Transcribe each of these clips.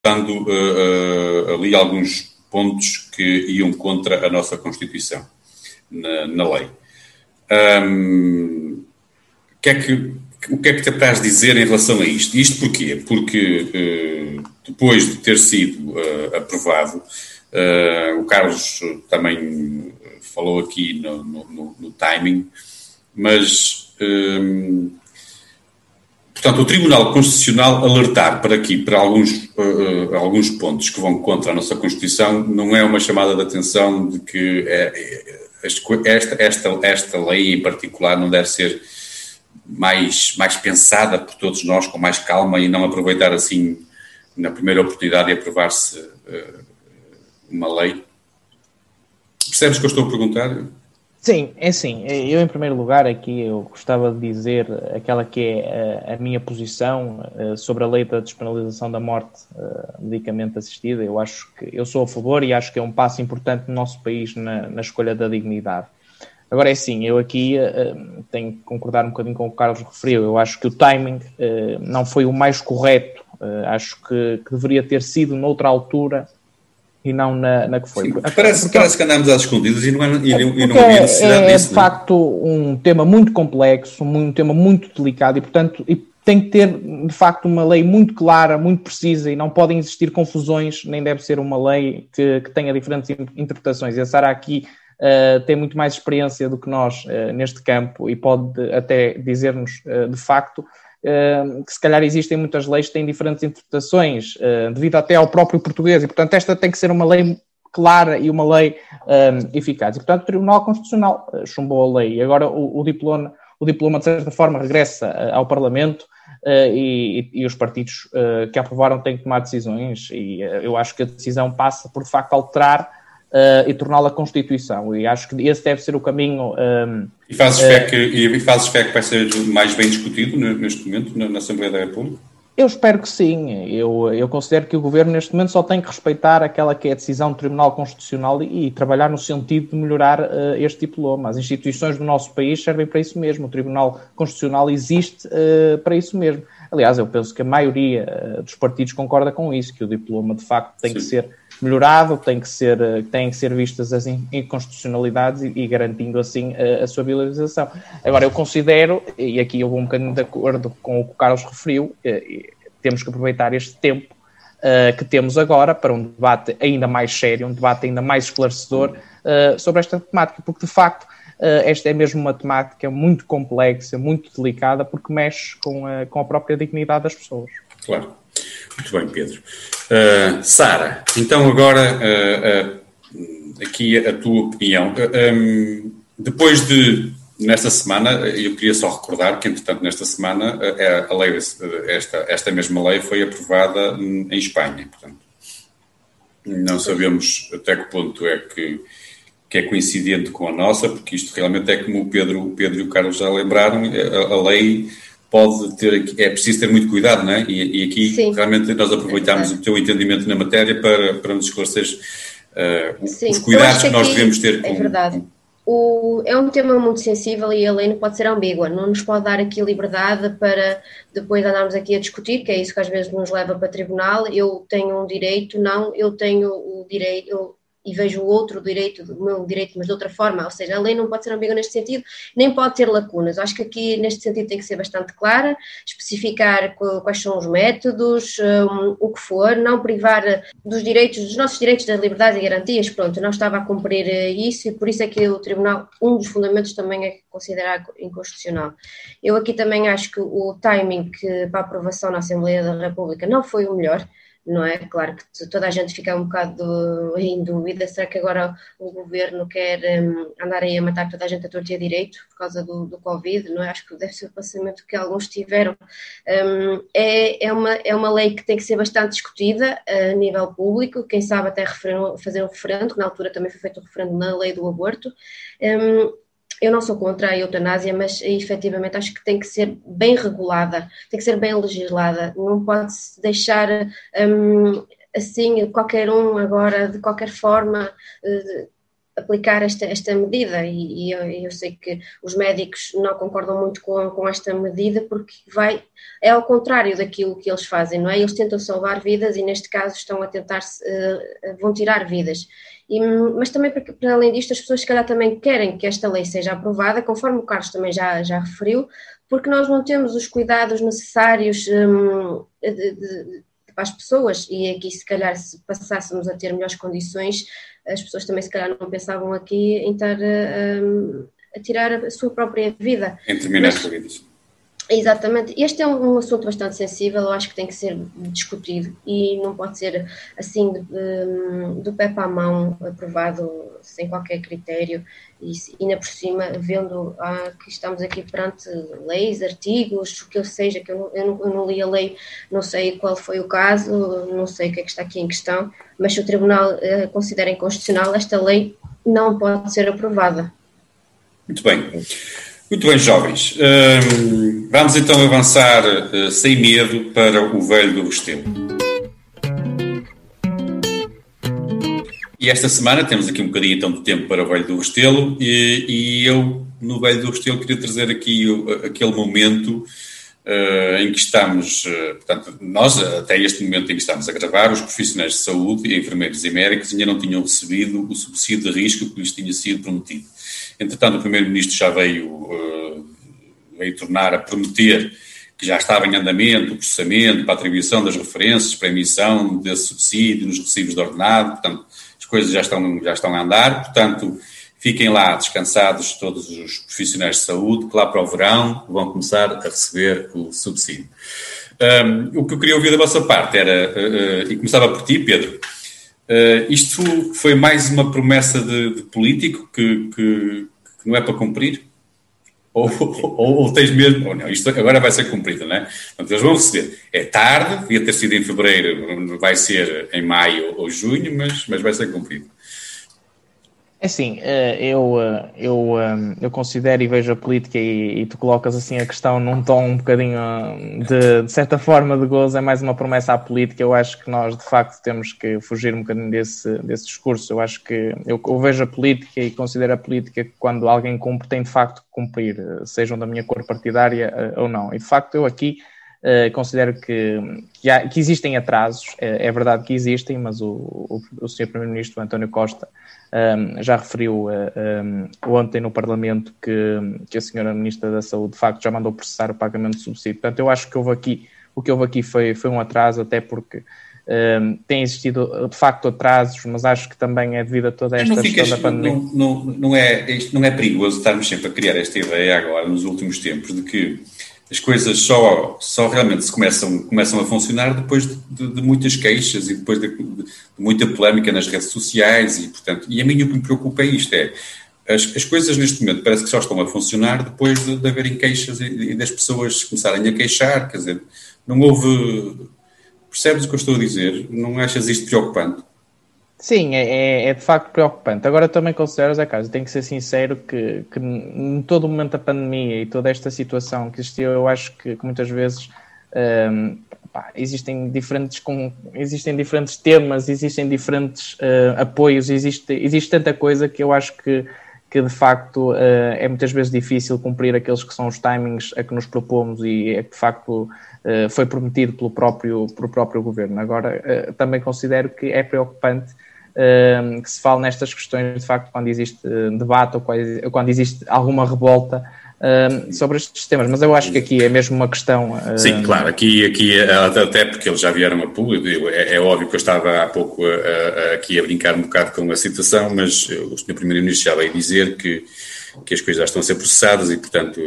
dando ali alguns pontos que iam contra a nossa Constituição, na lei. O que é que te apraz dizer em relação a isto? Isto porquê? Porque depois de ter sido aprovado, o Carlos também falou aqui no timing, mas, portanto, o Tribunal Constitucional alertar para alguns pontos que vão contra a nossa Constituição não é uma chamada de atenção de que esta lei em particular não deve ser mais pensada por todos nós, com mais calma, e não aproveitar assim na primeira oportunidade de aprovar-se uma lei. Percebes o que eu estou a perguntar? Sim, é assim. Eu, em primeiro lugar, aqui eu gostava de dizer aquela que é a minha posição sobre a lei da despenalização da morte medicamente assistida. Eu acho que eu sou a favor e acho que é um passo importante no nosso país na escolha da dignidade. Agora é assim, eu aqui tenho que concordar um bocadinho com o que o Carlos referiu. Eu acho que o timing não foi o mais correto. Acho que deveria ter sido noutra altura e não na que foi. Sim, parece que andamos às escondidas e não havia necessidade disso. É, de facto, um tema muito complexo, um tema muito delicado e, portanto, tem que ter, de facto, uma lei muito clara, muito precisa, e não podem existir confusões, nem deve ser uma lei que tenha diferentes interpretações. E a Sara aqui tem muito mais experiência do que nós neste campo e pode até dizer-nos, de facto, que se calhar existem muitas leis que têm diferentes interpretações, devido até ao próprio português, e portanto esta tem que ser uma lei clara e uma lei eficaz. E portanto o Tribunal Constitucional chumbou a lei, e agora o diploma de certa forma regressa ao Parlamento, e os partidos que aprovaram têm que tomar decisões, e eu acho que a decisão passa por de facto alterar e torná-la Constituição, e acho que esse deve ser o caminho. E fazes fé que vai ser mais bem discutido neste momento na Assembleia da República? Eu espero que sim. Eu considero que o Governo neste momento só tem que respeitar aquela que é a decisão do Tribunal Constitucional e trabalhar no sentido de melhorar este diploma. As instituições do nosso país servem para isso mesmo. O Tribunal Constitucional existe para isso mesmo. Aliás, eu penso que a maioria dos partidos concorda com isso, que o diploma de facto tem que ser melhorado, têm que ser vistas as inconstitucionalidades e garantindo assim a sua viabilização. Agora, eu considero, e aqui eu vou um bocadinho de acordo com o que o Carlos referiu, temos que aproveitar este tempo que temos agora para um debate ainda mais sério, um debate ainda mais esclarecedor sobre esta temática, porque de facto esta é mesmo uma temática muito complexa, muito delicada, porque mexe com a própria dignidade das pessoas. Claro. Muito bem, Pedro. Sara, então agora aqui a tua opinião. Depois nesta semana, eu queria só recordar que, entretanto, nesta semana a lei, esta mesma lei foi aprovada em Espanha. Portanto, não sabemos até que ponto é que é coincidente com a nossa, porque isto realmente é como o Pedro e o Carlos já lembraram, a lei pode ter, é preciso ter muito cuidado, não é? E aqui Sim. realmente nós aproveitámos o teu entendimento na matéria para nos esclarecer os cuidados que nós devemos ter com... É verdade. É um tema muito sensível e a lei não pode ser ambígua, não nos pode dar aqui liberdade para depois andarmos aqui a discutir, que é isso que às vezes nos leva para tribunal. Eu tenho um direito, não, eu tenho o direito... e vejo o outro direito, o meu direito, mas de outra forma, ou seja, a lei não pode ser ambígua neste sentido, nem pode ter lacunas. Acho que aqui, neste sentido, tem que ser bastante clara, especificar quais são os métodos, o que for, não privar dos nossos direitos, das liberdades e garantias. Pronto, não estava a cumprir isso e por isso é que o Tribunal, um dos fundamentos também é considerar inconstitucional. Eu aqui também acho que o timing para a aprovação na Assembleia da República não foi o melhor. Não é? Claro que toda a gente fica um bocado em dúvida, será que agora o Governo quer andar aí a matar toda a gente a torto e a direito por causa do Covid, não é? Acho que deve ser o pensamento que alguns tiveram. É uma lei que tem que ser bastante discutida a nível público, quem sabe até fazer um referendo, que na altura também foi feito um referendo na lei do aborto. Eu não sou contra a eutanásia, mas efetivamente acho que tem que ser bem regulada, tem que ser bem legislada, não pode-se deixar assim qualquer um agora, de qualquer forma, aplicar esta medida e eu sei que os médicos não concordam muito com esta medida porque é ao contrário daquilo que eles fazem, não é? Eles tentam salvar vidas e neste caso estão a tentar, vão tirar vidas. Mas também, para além disto, as pessoas se calhar também querem que esta lei seja aprovada, conforme o Carlos também já referiu, porque nós não temos os cuidados necessários para as pessoas e aqui se calhar se passássemos a ter melhores condições, as pessoas também se calhar não pensavam aqui em estar a tirar a sua própria vida. Em terminar as vidas. Exatamente. Este é um assunto bastante sensível, eu acho que tem que ser discutido e não pode ser assim do pé para a mão, aprovado sem qualquer critério e ainda por cima vendo que estamos aqui perante leis, artigos, o que seja, que eu não li a lei, não sei qual foi o caso, não sei o que é que está aqui em questão, mas se o Tribunal considera inconstitucional, esta lei não pode ser aprovada. Muito bem. Muito bem, jovens. Vamos então avançar sem medo para o Velho do Restelo. E esta semana temos aqui um bocadinho então de tempo para o Velho do Restelo e eu, no Velho do Restelo, queria trazer aqui aquele momento em que estamos, portanto, nós, até este momento em que estamos a gravar, os profissionais de saúde, enfermeiros e médicos ainda não tinham recebido o subsídio de risco que lhes tinha sido prometido. Entretanto, o Primeiro-Ministro já veio tornar a prometer que já estava em andamento o processamento para a atribuição das referências para a emissão desse subsídio nos recibos de ordenado, portanto, as coisas já estão a andar, portanto, fiquem lá descansados todos os profissionais de saúde, que lá para o verão vão começar a receber o subsídio. O que eu queria ouvir da vossa parte era, e começava por ti, Pedro, isto foi mais uma promessa de político que não é para cumprir? Ou tens mesmo... Ou não, isto agora vai ser cumprido, não é? Portanto, eles vão receber. É tarde, devia ter sido em fevereiro, vai ser em maio ou junho, mas vai ser cumprido. É assim, eu considero e vejo a política e tu colocas assim a questão num tom um bocadinho de certa forma de gozo, é mais uma promessa à política. Eu acho que nós de facto temos que fugir um bocadinho desse discurso. Eu acho que eu vejo a política e considero a política que quando alguém cumpre tem de facto que cumprir, sejam da minha cor partidária ou não. E de facto eu aqui considero que existem atrasos, é verdade que existem, mas o Sr. Primeiro-Ministro António Costa já referiu ontem no Parlamento que a Sra. Ministra da Saúde de facto já mandou processar o pagamento do subsídio. Portanto, eu acho que o que houve aqui foi um atraso, até porque tem existido de facto atrasos, mas acho que também é devido a toda esta questão da pandemia. Não é perigoso estarmos sempre a criar esta ideia agora, nos últimos tempos, de que as coisas só realmente se começam a funcionar depois de muitas queixas e depois de muita polémica nas redes sociais e, portanto, e a mim o que me preocupa é isto, as coisas neste momento parece que só estão a funcionar depois de haverem queixas e das pessoas começarem a queixar, quer dizer, não houve... Percebes o que eu estou a dizer? Não achas isto preocupante? Sim, é de facto preocupante. Agora também considero, Zé Carlos, tenho que ser sincero que em todo o momento da pandemia e toda esta situação que existiu, eu acho que muitas vezes existem diferentes temas, existem diferentes apoios, existe tanta coisa que eu acho que de facto é muitas vezes difícil cumprir aqueles que são os timings a que nos propomos e é que de facto foi prometido pelo próprio governo. Agora também considero que é preocupante que se fale nestas questões, de facto, quando existe debate ou quando existe alguma revolta sobre estes temas, mas eu acho que aqui é mesmo uma questão... Sim, claro, aqui até porque eles já vieram a público, é óbvio que eu estava há pouco aqui a brincar um bocado com a situação, mas o Sr. Primeiro-Ministro já veio dizer que as coisas já estão a ser processadas e, portanto,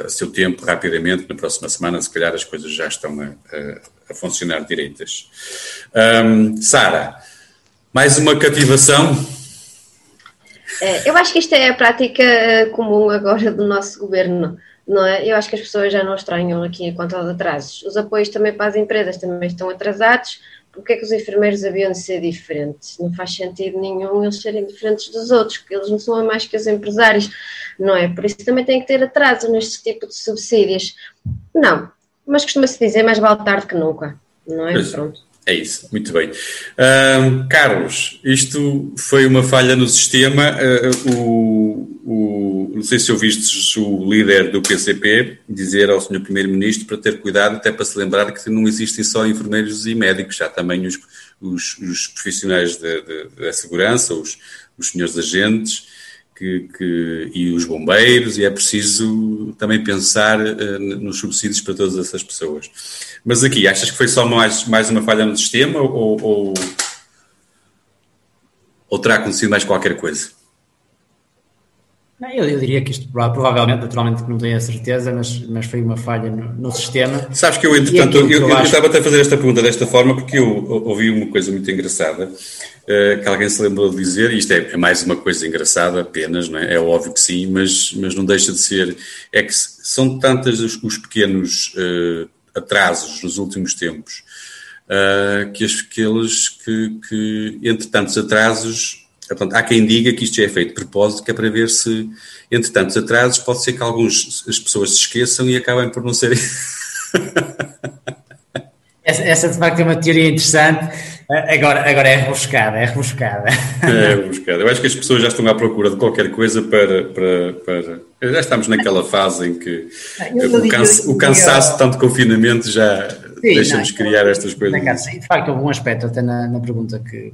a seu tempo, rapidamente, na próxima semana, se calhar as coisas já estão a funcionar direitas. Sara, mais uma cativação? Eu acho que isto é a prática comum agora do nosso governo, não é? Eu acho que as pessoas já não estranham aqui quanto aos atrasos. Os apoios também para as empresas também estão atrasados. Porque é que os enfermeiros haviam de ser diferentes? Não faz sentido nenhum eles serem diferentes dos outros, porque eles não são mais que os empresários, não é? Por isso também tem que ter atraso neste tipo de subsídios. Não, mas costuma-se dizer mais vale tarde que nunca, não é? Pronto. É isso, muito bem. Carlos, isto foi uma falha no sistema. Não sei se ouviste o líder do PCP dizer ao Sr. Primeiro-Ministro para ter cuidado, até para se lembrar que não existem só enfermeiros e médicos, já também os profissionais da segurança, os senhores agentes e os bombeiros, e é preciso também pensar nos subsídios para todas essas pessoas. Mas aqui, achas que foi só mais uma falha no sistema ou terá acontecido mais qualquer coisa? Não, eu diria que isto provavelmente, naturalmente que não tenho a certeza, mas foi uma falha no sistema. Sabes que eu, entretanto, eu estava até a fazer esta pergunta desta forma porque eu ouvi uma coisa muito engraçada, que alguém se lembrou de dizer, e isto é mais uma coisa engraçada apenas, não é? É óbvio que sim, mas não deixa de ser, é que são tantos os pequenos atrasos nos últimos tempos, que entre tantos atrasos, portanto, há quem diga que isto já é feito de propósito, que é para ver se, entre tantos atrasos, pode ser que as pessoas se esqueçam e acabem por não serem. Essa de facto é uma teoria interessante. Agora é rebuscada. É rebuscada. Eu acho que as pessoas já estão à procura de qualquer coisa para... Já estamos naquela fase em que o cansaço de tanto confinamento já deixa-nos criar estas coisas. De facto, houve um aspecto até na pergunta que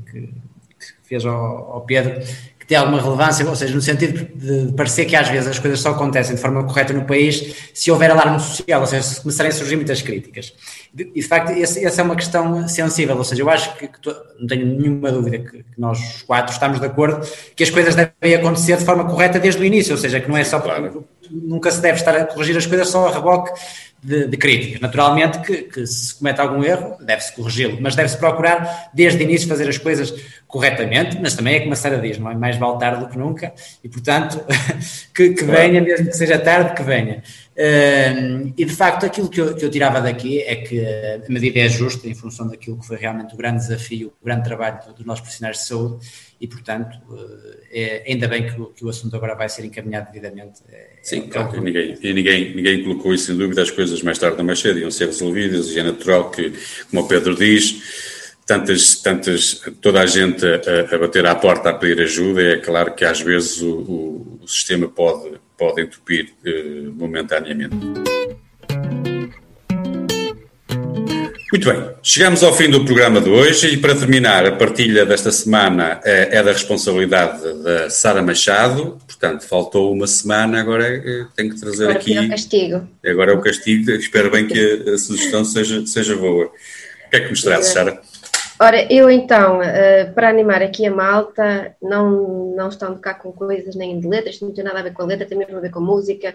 fez ao Pedro, que tem alguma relevância, ou seja, no sentido de parecer que às vezes as coisas só acontecem de forma correta no país se houver alarme social, ou seja, se começarem a surgir muitas críticas. E de facto, essa é uma questão sensível, ou seja, eu acho que não tenho nenhuma dúvida que nós os quatro estamos de acordo que as coisas devem acontecer de forma correta desde o início, ou seja, que não é só porque nunca se deve estar a corrigir as coisas só a reboque de críticas. Naturalmente que se comete algum erro, deve-se corrigi-lo, mas deve-se procurar desde o início fazer as coisas corretamente, mas também é como a Sara diz, não é? Mais vale tarde do que nunca, e portanto que venha, mesmo que seja tarde, que venha. E de facto aquilo que eu tirava daqui é que a medida é justa em função daquilo que foi realmente o grande desafio, o grande trabalho dos nossos profissionais de saúde, e portanto ainda bem que o assunto agora vai ser encaminhado devidamente. Sim, claro, ninguém colocou isso em dúvida, as coisas mais tarde ou mais cedo iam ser resolvidas, e é natural que, como o Pedro diz, toda a gente a bater à porta a pedir ajuda. É claro que às vezes o sistema pode entupir momentaneamente. Muito bem, chegamos ao fim do programa de hoje e, para terminar, a partilha desta semana é da responsabilidade da Sara Machado. Portanto, faltou uma semana, agora tenho que trazer aqui... Agora é o castigo. Agora é o castigo, espero bem que a sugestão seja boa. O que é que nos trazes, Sara? Ora, eu então, para animar aqui a malta, não estão cá com coisas nem de letras, não tem nada a ver com a letra, tem mesmo a ver com música,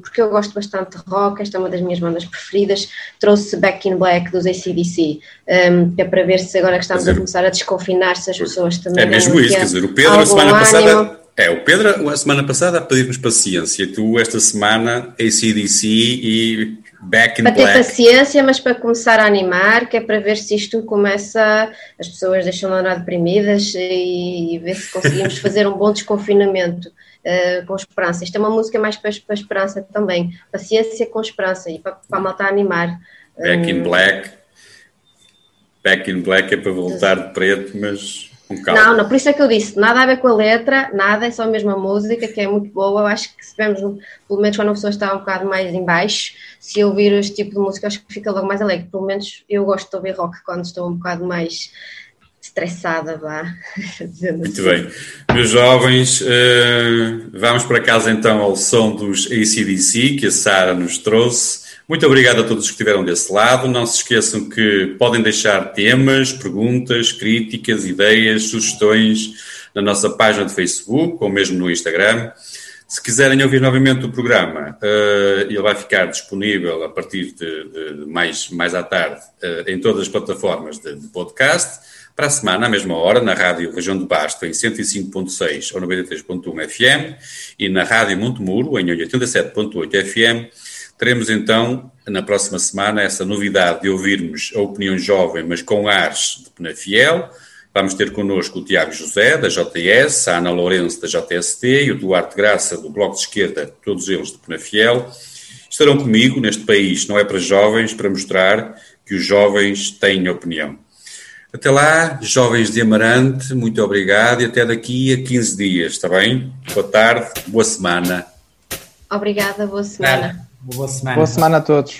porque eu gosto bastante de rock, esta é uma das minhas bandas preferidas. Trouxe Back in Black dos AC/DC, que é para ver se agora que estamos a começar a desconfinar, se as pessoas também... É mesmo isso, quer dizer, o Pedro a semana passada... o Pedro a semana passada a pedir-nos paciência, tu esta semana AC/DC e Back in Black. Para ter paciência, mas para começar a animar, que é para ver se isto começa, as pessoas deixam de andar deprimidas e ver se conseguimos fazer um bom desconfinamento com esperança. Isto é uma música mais para esperança também, paciência com esperança e para a malta animar. Back in Black é para voltar de preto, mas... Não, por isso é que eu disse, nada a ver com a letra, nada, é só mesmo a música, que é muito boa. Eu acho que se vemos, pelo menos quando a pessoa está um bocado mais em baixo, se ouvir este tipo de música, acho que fica logo mais alegre. Pelo menos eu gosto de ouvir rock quando estou um bocado mais estressada, vá. Muito bem. Meus jovens, vamos para casa então ao som dos AC/DC, que a Sara nos trouxe. Muito obrigado a todos que estiveram desse lado. Não se esqueçam que podem deixar temas, perguntas, críticas, ideias, sugestões na nossa página de Facebook ou mesmo no Instagram. Se quiserem ouvir novamente o programa, ele vai ficar disponível a partir de mais à tarde em todas as plataformas de podcast. Para a semana, à mesma hora, na Rádio Região de Basto, em 105.6 ou 93.1 FM e na Rádio Montemuro, em 87.8 FM. Teremos então, na próxima semana, essa novidade de ouvirmos a opinião jovem, mas com ares de Penafiel. Vamos ter connosco o Tiago José, da JS, a Ana Lourenço, da JST, e o Duarte Graça, do Bloco de Esquerda, todos eles de Penafiel. Estarão comigo neste país, não é para jovens, para mostrar que os jovens têm opinião. Até lá, jovens de Amarante, muito obrigado e até daqui a 15 dias, está bem? Boa tarde, boa semana. Obrigada, boa semana. Boa semana. Boa semana a todos.